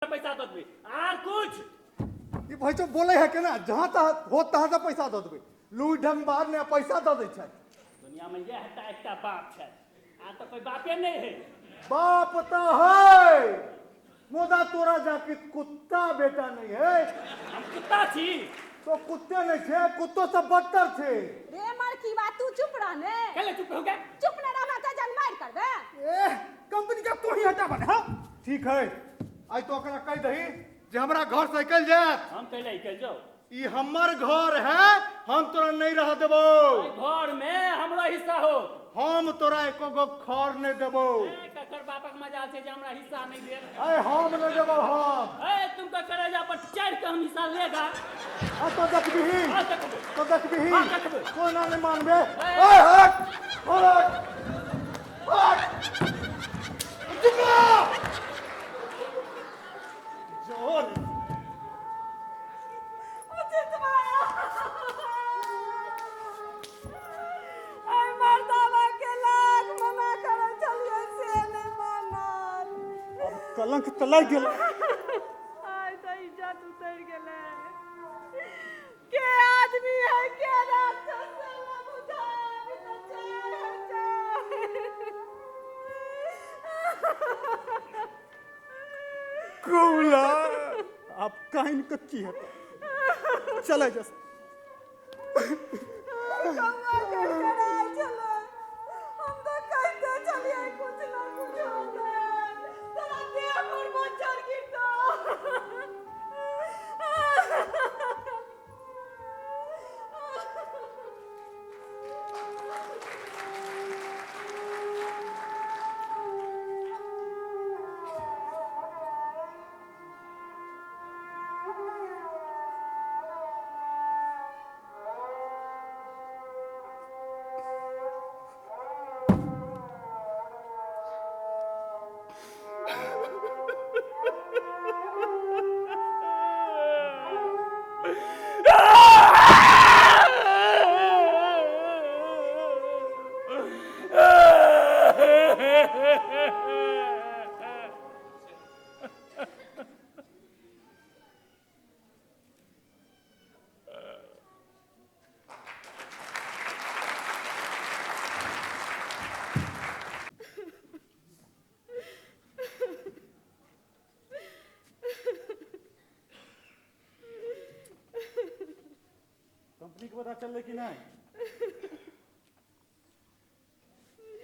पैसा दो देबे आर कुछ ये भाई तो बोले है कि ना जहाँ तक हो तहाँ तक पैसा दो देबे लुई ढंग बाद ने पैसा दो दे छै दुनिया में यह हटा एकटा बाप छै आ तो कोई बापे नहीं है। बाप तो है मोदा तोरा जाके कुत्ता बेटा नहीं है हम कुत्ता छी तो कुत्ते नहीं छे कुत्तो से बदतर छे रे मार की बात तू चुप रह ने कले चुप हो गया चुप न रहना तो जन मार करबे ए कंपनी का तो ही हटा बने हां ठीक है आई तो ओकरा कह दही जे हमरा घर से निकल जात हम कहले के जाओ ई हमर घर है हम तोरा नहीं रह देबो घर में हमरा हिस्सा हो हम तोरा एको गो खर नहीं देबो ककर बापक मजाल से जे हमरा हिस्सा नहीं दे ए हम नहीं देबो हम ए तुम तो करेजा पर चढ़ के हम हिस्सा लेगा आ तो देखबी हां देखबे तो देखबी हाँ, देखबे। कोई ना नहीं मानबे ए, ए हट हट जिगा जोर मुझे तुम्हारा आई मर्दावा के लाख मना कर चलिए से नहीं मानल अब कलंक त लग गेल आई तो इज्जत उतर गेले के आदमी है के राक्षस से न बुझा अभी तो कौला अब काइन कच्ची है चले जस कौवा कड़कड़ा चलो हम तो कहते चलिए कुछ ना कुछ होता है तेरा देह पर मच्छर गिरता कंपनी के पता चल कि नहीं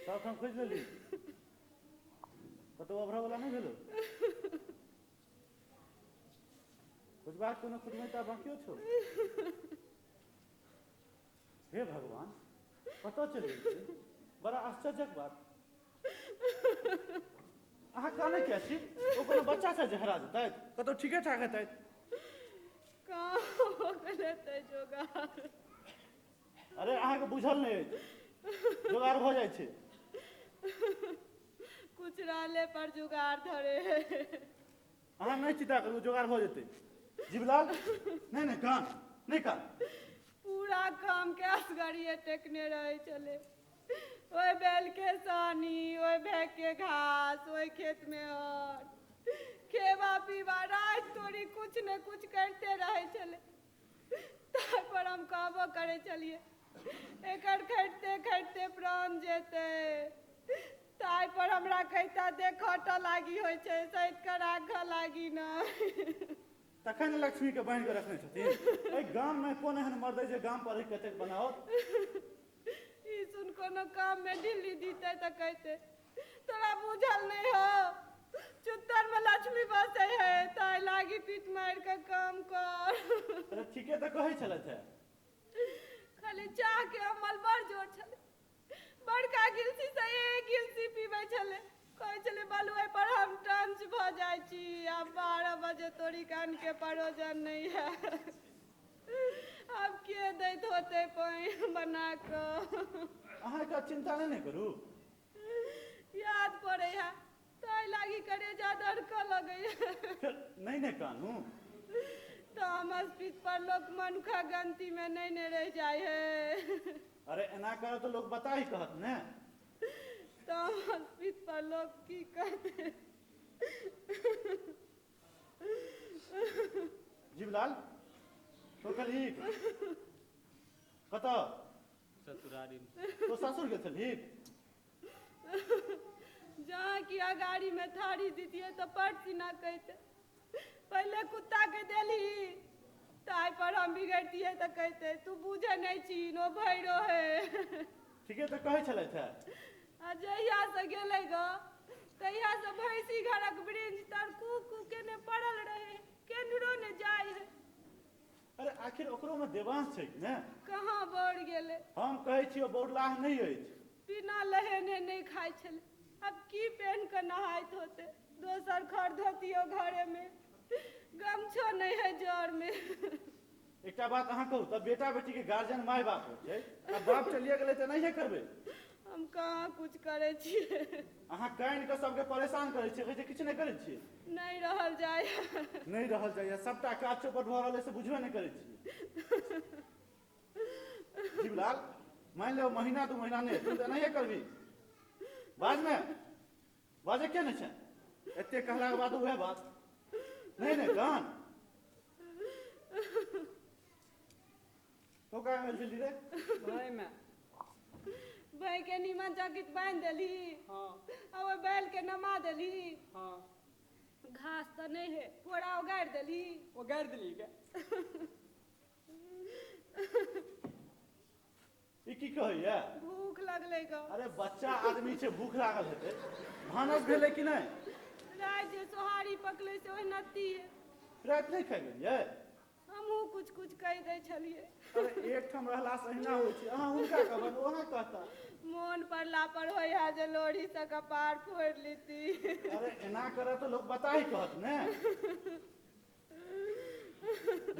सब हम खोज लेली कतो अभरा वाला नहीं भेलो कुछ बात कोनो खुद में ता बाकियो छो हे भगवान पता चल गेल बड़ा आश्चर्यजनक बात अहाँ काने क्या छी ओ कोनो बच्चा से जहरा देतै कतो ठीके ठाक हेतै कहाँ हो गए थे जोगार अरे अहाँ के बुझल नहीं जोगाड़ हो जाए छे कुछ रहले पर जुगाड़ धरे अहाँ नहीं चिंता करू जोगाड़ हो जेतै जीवलाल नहीं कान पूरा काम के असगरिए टेकने रहे चले ओए बैल के सानी ओए भैंस के घास ओए खेत में और खेवा पीवा रात तोड़ी कुछ न कुछ करते रहे चले तार पर हम कहबो करे चलिए एकर खटते खटते प्राण जेते ताई पर हमरा कहता देखट लागी होय छै सहित कर आग लागी ना तखन लक्ष्मी के बांध के रखने छथिन ए गाम में कोन एहन मर्द जे गाम पर ही कतेक बनाओ ई सुन कोनो काम में ढिल्ली दीते त कहते तोरा बुझल नहीं हो चुत्तर में लक्ष्मी बसे है ताई लागी पीट मार के काम कर अरे ठीके तो कहै छलथ है खाली चाह के अमल बड़ जोर छले बड़का गिलसी से एक गिलसी पीबे छले कहै छले बलुए पर हम टंच भ जाय छी अब 12 बजे तोरी कान के परोजन नहीं है अब के दैत होते पानी बना के अहाँ का चिंता नहीं करू याद पड़े है ताई लागी करे जा धड़क लगे नहीं कानू तो हम अस्पित पर लोग मनुखा गंती में नहीं रह जाए है अरे एना करो तो लोग बता ही कहत ने तो अस्पित पर लोग की कहते जीवलाल तो कली कत ससुरारी तो ससुर के चली जहाँ की अगाड़ी में थारी दीजिए तो पड़ती ना कहते पहले कुत्ता के दिली ताई पर हम बिगड़ती है तो कहते तू बुझे नहीं चीन वो भैरो है ठीक है तो कहे चले थे आ जहिया से गेले ग तहिया से भैंसी घरक ब्रिंज तर कू के ने पड़ल रहे केनरो ने जाय है अरे आखिर ओकरो में देवांश छै कि ने कहाँ बढ़ गेले हम कहै छियै बौरलाह नहीं अछि बिना लहेने नहीं खाई छले अब की पहन के नहाइत होते दोसर खर धोतियो घरे में गमछो नहीं है जड़ में एकटा बात अहाँ कहू तब बेटा बेटी के गार्जियन माय बाप होइ छै अब बाप चलिए गेलै तऽ नहिए करबै हम कहाँ कुछ करे छिए अहाँ कानि के सबके परेशान करै छियै कहै छै किछु नहि करै छियै नहीं रहल जाय नहीं रहल जाइए सबटा काज चौपट भऽ रहल है से बुझबे नहीं करै छियै जीवलाल मान लो महीना 2 महीना नहीं तू तऽ नहिए करबी बाद में बाजे क्या नहीं छै एते कहला के बाद उहे बात नहीं नहीं गान तो का में जल्दी रे भाई मैं भाई के नीमन चकित बांध देली हाँ अब बैल के नमा देली हाँ घास तो नहीं है पोड़ा उगाड़ देली वो गाड़ दिली क्या ई की कहैया भूख लगले ग अरे बच्चा आदमी छै भूख लागल हेतै भानस भेलै कि नहीं रात जे सोहारी पकले से ओहि नती है रात नहीं खा गेलियै हमहू कुछ कुछ कह दे छलिए अरे एक ठाम रहला से अहिना होइ छै अहाँ हुनका कहबन ओना कहता मोन पड़ला पर होय है जे लोढ़ी से कपार फोड़ लीती अरे एना करे तो लोग बता ही कहत ने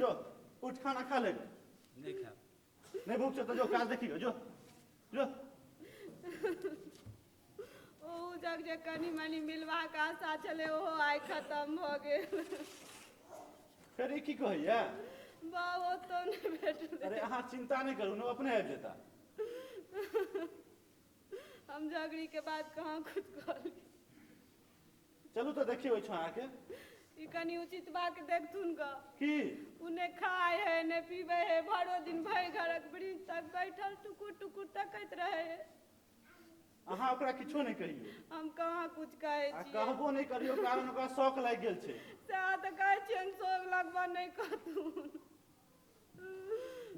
जो उठ खाना खा ले नहीं खा नहीं भूख छै तो जो काज देखियो जो जो ओ जग जे कनी मनी मिलवा के आशा छले ओहो आइ खत्म भ गेल फिर ई की कहैया बाबो तो नहीं भेटले अरे अहाँ चिंता नहीं करू ने अपने आबि जेता हम झगड़ी के बाद कहाँ कुछ कहली चलू तो देखिए ओहि छाँ आके ई कनी उचित बात देखथुन ग की उन्हें खाए है ने पीबे है भरो दिन भई घरक ब्रिज तक बैठल टुकुर टुकुर तकैत रहे है अहाँ ओकरा किछो नहीं कहियो हम कहाँ कुछ कहे आ छियै कहबो नहीं करियो कारण ओकरा शौक लागि गेल छै सएह तऽ कहै छियनि सोग लगबऽ नहि कहथुन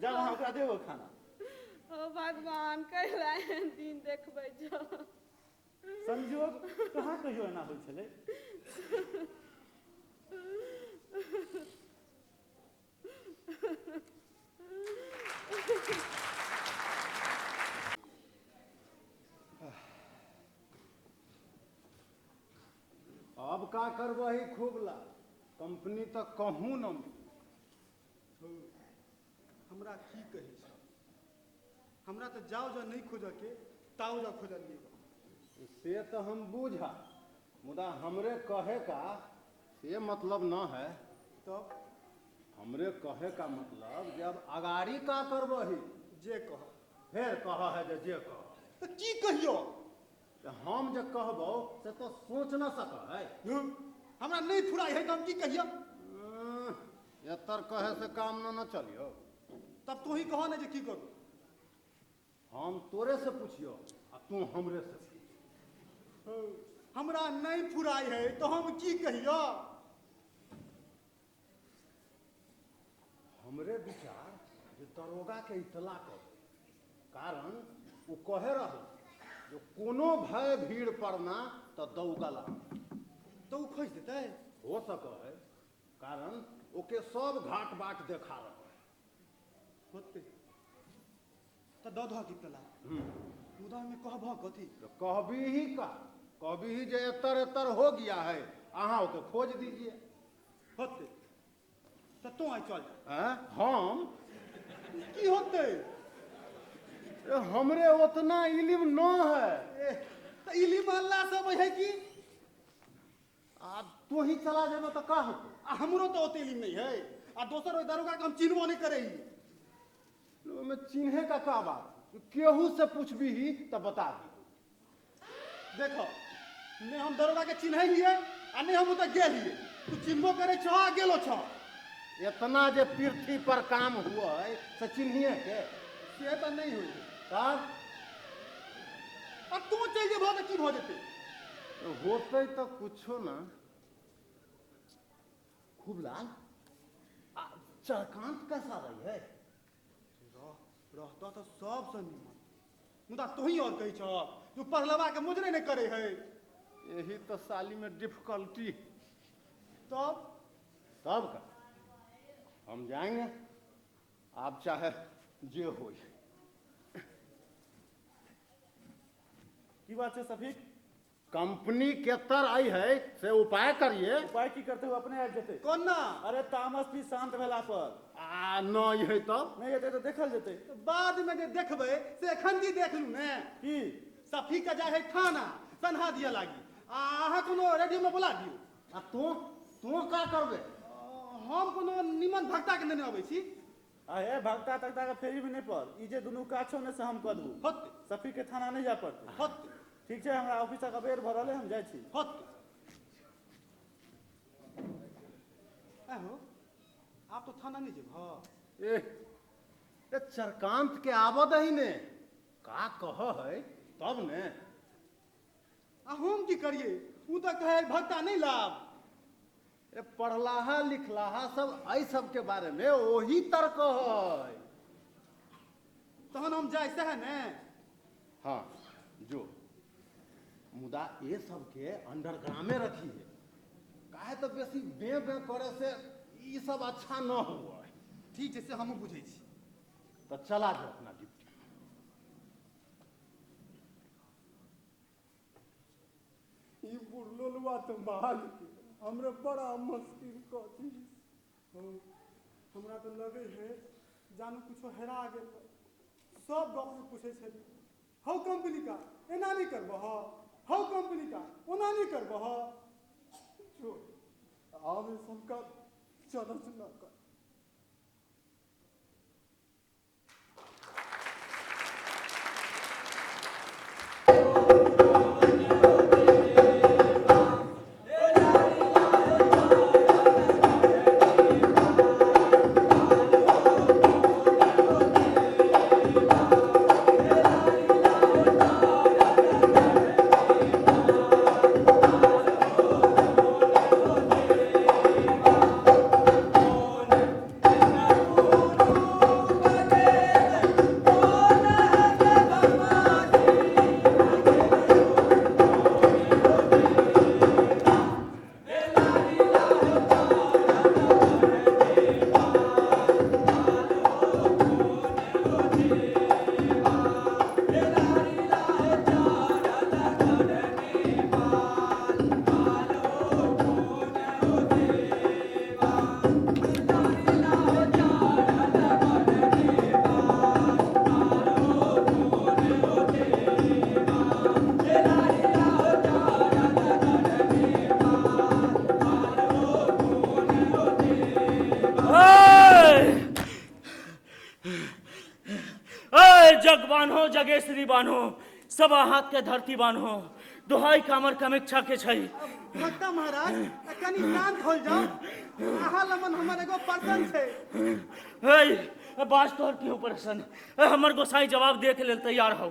जब अहाँ ओकरा देबो खाना ओ भगवान कैला एहन दिन देखबै जो संजोग कहाँ कहियो एना होइ छलै अब का करबही खूबला कंपनी तो कहूँ न हमरा की कही हमरा तो जाओ जा नहीं खोज के ताओ जा खोजलिए से तो हम बूझा मुदा हमरे कहे का से मतलब न है तब हमरे कहे का मतलब जब अगाड़ी का करबही जे कह फिर कह है जे कह तो की कहियो तो हम जे कहबो से तो सोच न सक है हमरा नहीं फुराई है तो हम की कहियो एतर कहे से काम न चलियो तब तू ही कहो ना जे की करू हम तोरे से पूछियो आ तू हमरे से पूछ। हमरा नहीं फुराई है तो हम की कहियो हमरे विचार जे दरोगा के इतला कर कारण वो कहे रहो जो कोनो भय भीड़ पड़ना तो दौगला तो उ खोज देते हो सके है कारण ओके सब घाट बाट देखा रहो होते तो दो की तला मुदा में कहब कथी तो कहबी ही का कहबी ही जे एतर एतर हो गया है अहाँ ओके खोज दीजिए होते तो तू आई चल हैं? हम की होते हमरे उतना इल्म न है तो इली मोहल्ला सब है कि आ तू ही चला जेबो तो का होतो हमरो तो ओते इली नहीं है आ दोसर ओइ दरोगा के हम चिन्हबो नहीं करे में चिन्हे का बात केहू से पूछबी ही तो बता दी देखो ने हम दरोगा के चिन्ह लिए आ नहीं हम उधर गेल लिए तू चिन्हबो करे छ आ गेलो छ इतना जे पृथ्वी पर काम हुआ है से चिन्हिए के से तो नहीं हुई तब अब तू चल जेबो तो की भ जेते होते तो कुछो ना खूब लाल चरकांत कैसा रही है रहता तो सब सनी मुदा तू ही और कही छ तू पहलवा के मुजरे नहीं करे है यही तो साली में डिफिकल्टी तब तब का हम जाएंगे आप चाहे जे हो की बात है सफीक? कंपनी के तर आई है से उपाय करिए उपाय की करते हो अपने आबि जेते। कौन ना अरे तामस भी शांत भेला पर आ न है तब नहीं हेतै तो देखल जेतै। बाद में जे देखबे से एखन जी देख लू ने की सफी का जाए है थाना सन्हा दिया लागी अहाँ कोनो रेडियो में बोला दियो आ तू का करबे हम कोनो निमन भक्ता के नेने अबै छी अहे भक्ता तक्ता के फेरी में नहीं पड़ ई जे दुनू काछो ने से हम कह दू हत सफी के थाना नहीं जा पड़ते। हत ठीक है हमरा ऑफिस का बेर भरल है हम जाय छी। हत आहो आप तो थाना नहीं जेब ए चरकांत के आबद ही ने का कह है तब ने हम की करिए ऊ तो कहे भक्ता नहीं लाभ ए पढ़लाहा लिखलाहा सब आई सब के बारे में वही तर्क है। तहन हम जाए से है ने हाँ जो मुदा ये सब के अंडरग्राउंड में रखी है काहे तो बेसी बे करे से ये सब अच्छा न हुआ है। ठीक है से हम बुझे छी तो चला जाओ अपना ड्यूटी। ई बुढ़लोलवा तो बहाल हमरे बड़ा मुश्किल कथी हमरा तो लगे है जानू कुछो हेरा गेल सब डॉक्टर पूछे छे हाउ कंपनी का एना नहीं करबह हाउ कंपनी का ओना नहीं करबह जो आवे सबका चलत न कर जग बान्हो जगेश्वरी बान्हो सब हाथ के धरती बान्हो दोहाई कामर कामेक्षा के छै। भक्ता महाराज कनी शांत हो जाओ अहाँ लमन हमर एगो पर्सन छै हे बाज तोहर की ऑपरेशन हमर गोसाई जवाब दे के लेल तैयार हो।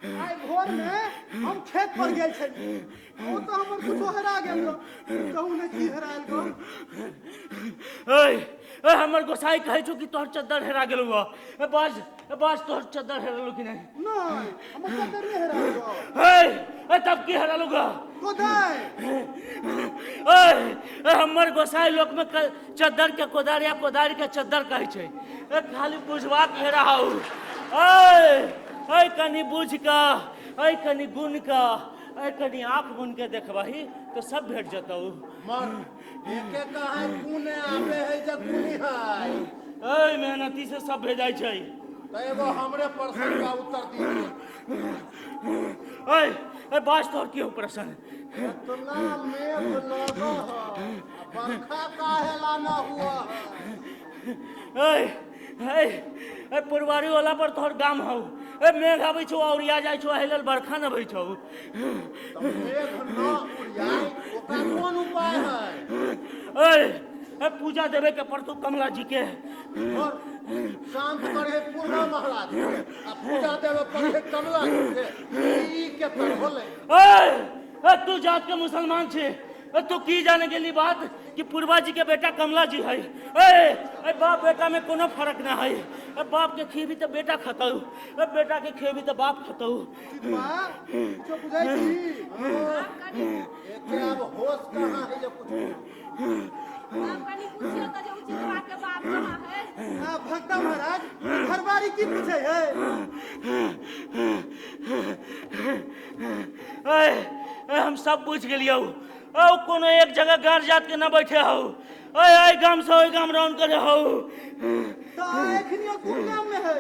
आइ भोर में हम खेत पर गेल छली ओ तो हमर कुछो हेरा गेल कहू ने की हेरायल गो ए हमर गोसाई कहै छौ कि तोहर चद्दर हेरा गेलौ बाज तोहर चद्दर हेरलौ कि नहीं? नहीं हमर चद्दर नहीं हेरायल गो तब की हेरलौ ग कोदाय हमर गोसाई लोक में चद्दर के कोदार या कोदारी के चद्दर कहै छै खाली बुझवा के हेरा हौ। कनी बुझ का कनी गुण का कनी आँख बुन के देखबही तो सब भेट जतौ। मर एके कहे कुने आवे है जे कुनी है मेहनती से सब भेजाई छै। तो एगो हमरे प्रश्न का उत्तर दीजिए। बाज तोहर की ऑपरेशन इतना मेघ लगा है बरखा काहे ला ना हुआ है पुरवारी वाला पर तोहर गाम हौ मेघ आबै छौ और या जाइ छौ हेलल बरखा न होइ छौ। तो मेघ न उड़ियाई ओका कौन उपाय है? पूजा देवे के पड़तो कमला जी के। और शांत करे पूर्णा महाराज आ पूजा देवे पड़े कमला के ई के तर होले। तू जात के मुसलमान छे, तू की जाने के लिए बात कि पूर्वा जी के बेटा कमला जी है। बाप बेटा में कोनो फर्क ना है। बाप के खेबी तो बेटा खतौ, बेटा के खेबी तो बाप खतौ। माँ जो बुझाई थी एके अब होश कहाँ है जे कुछ भक्ता महाराज घरवारी की पूछे है। हम सब पूछ गेलियो, कोनो एक जगह गाड़ जात के न बैठे हो। आई गाम से ओई गाम रौन करे हो। तो एखनी कौन गांव में है?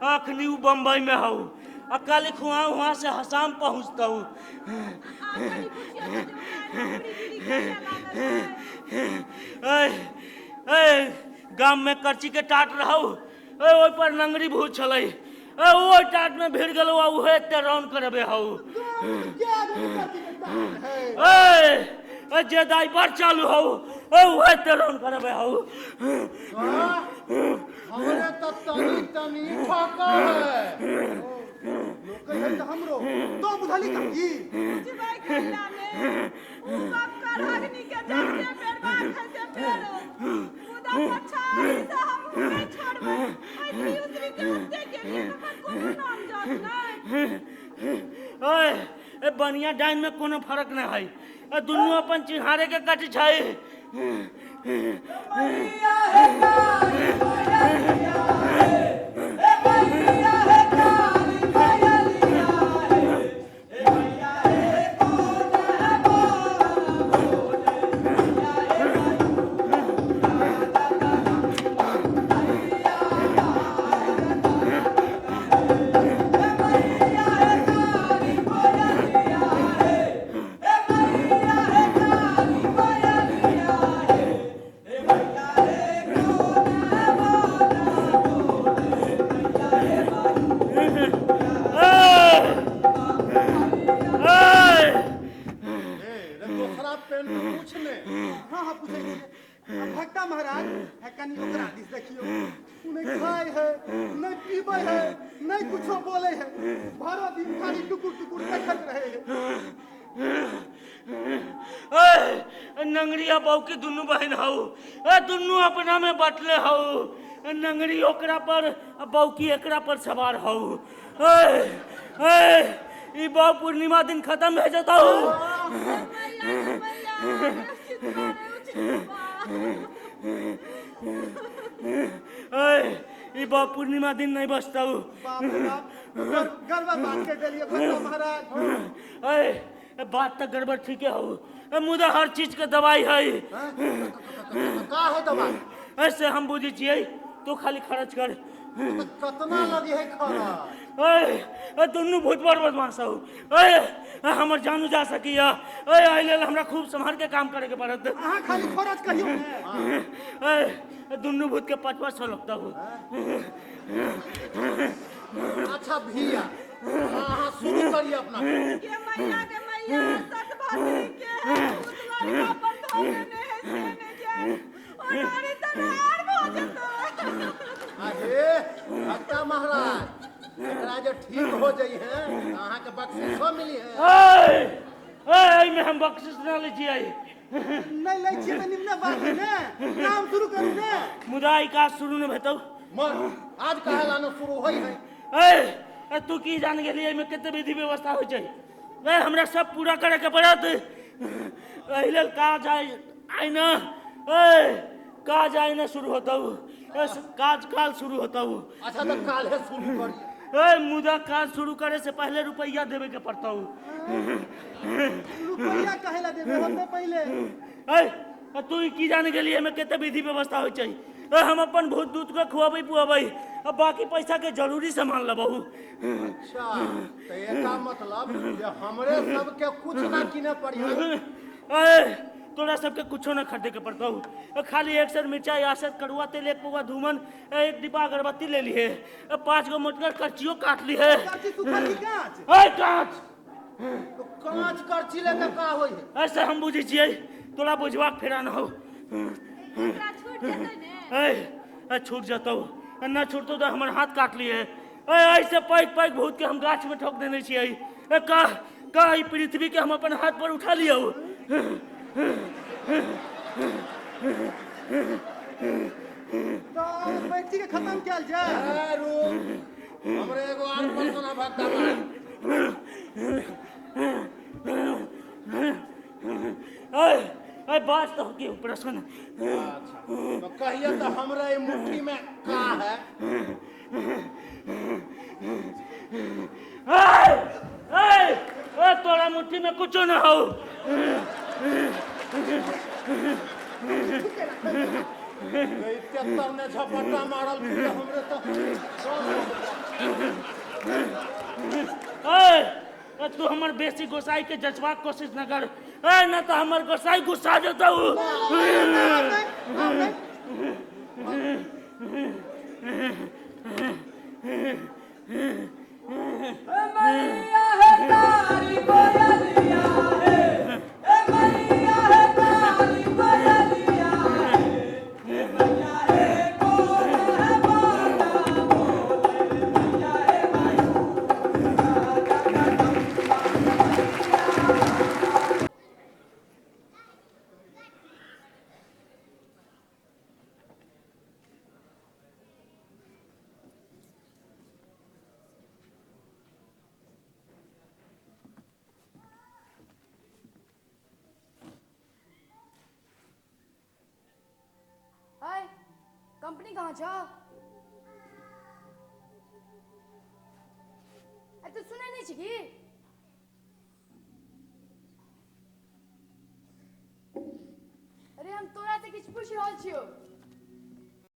अखनी उ बम्बई में हो। अकाली खुआ वहां से हसाम पहुंचता हूँ। गाम में करची के टाट रहो, ओई पर नंगरी भूत चले। ओई टाट में भिड़ गलो, उहे ते रौन करबे हो। जे दाई पर चालू हो, उहे ते रौन करबे हो। हमरे तो तनी तनी फाका है। लोग है तो हमरो तो बुझाली कहीं जीवाई खल्ला में सब करहगनी के जैसे पेड़वा खसे पेड़ो खुदा पछाड़ी से हम नहीं छोड़बे। आई दूसरी के उत्ते के लिए तो कोनो नाम जात नहीं। ए बनिया डाइन में कोनो फर्क ना है। दुनू अपन चिन्हारे के कट छै। भक्ता महाराज है कनी ओकरा दिस देखियो, नहीं खाए है नहीं पीबे है नहीं कुछो बोले है, भरो दिन खाली टुकुर टुकुर देखत रहे है। नंगरिया बाऊ के दुनू बहन हो, दुनू अपना में बटले हो। नंगरी ओकरा पर, बाऊ की एकरा पर सवार हो। ई बाऊ पूर्णिमा दिन खत्म हो जाता हो। ई बाऊ पूर्णिमा दिन नहीं बचता हो। बाप रे बाप गड़बड़ बात के देलिए भक्ता महाराज। बात तो गड़बड़ ठीक है हो, मुदा हर चीज के दवाई है। का है दवाई? ऐसे हम बुझी छिए, तो खाली खर्च कर। कितना लगी है खरा? दुनू भूत बड़ बदमाश हो। हमर जानू जा सकिया। आई लेल हमरा खूब संभाल के काम करे के पड़त। अहाँ खाली खर्च कहियो। दुनू भूत के 5-5 लगता हो। अच्छा भैया हाँ शुरू करिए अपना। के मैया के मैया सत भाती के उतवारी पर तो ने के और नारी तनार हो जतो। अरे भक्ता महाराज एकरा जो ठीक हो जाई है अहाँ के बख्शिशो मिली है। ए में हम बख्शिश ना ले छिए। नहीं ले छी त निम्न बात ने काम शुरू करू ने। मुदाई का शुरू न भेतौ। मर आज कहे लानो शुरू होई है। तू की जान गेली एमे कते विधि व्यवस्था हो छै। हमरा सब पूरा करे के पड़त। एहि लेल काज आई न काज आई न शुरू होतौ। काज काल शुरू होतौ। अच्छा तो काल है शुरू करिए। मुदा काज शुरू करे से पहले रुपया देवे के पड़तौ। रुपया कहे ला देबे होते पहले। तू की जान गेली एमे कते विधि व्यवस्था हो छै। हम अपन भूत दूत के खुआबै पुआबै, अब बाकी पैसा के जरूरी सामान लबहू। अच्छा तो एका मतलब जे हमरे सब के कुछ ना किने पड़ी। तोरा सबके कुछो ना खरीदे के पड़ता। खाली 1 सेर मिर्चाई, 8 सेर कड़ुआ तेल, 1 पौवा धूमन, 1 डिब्बा अगरबत्ती ले लिए, 5 गो मोटकर करचियो काट ली है। काची सुखा की काच। कांच तो कांच करची लेके का होई है? ऐसे हम बुझी छिए, तोरा बुझवा फेरा न हो। एकरा छूट जेतै ने ए छूट जाता ना छूटतो तो हमारे हाथ काट लिए ऐसे पैक पैक भूत के हम गाछ में ठोक देने छियै का ई पृथ्वी के हम अपन हाथ पर उठा लियो तो व्यक्ति के खत्म किया जाए। हमरे एगो आर परसना भक्ता मार बात तो होगी प्रश्न तो कहिए तो हमरे ई मुट्ठी में का है तोरा मुट्ठी में कुछ न हो तेतर ने झपट्टा मारल फिर हमरे तो तू हमार बेसी गोसाई के जज्बा कोशिश न कर न तो हमार गोसाई गुस्सा जाता हूँ हाय कंपनी कहाँ जा तो सुने नहीं छिकी अरे हम तोरा से किछ पूछ रहल छियो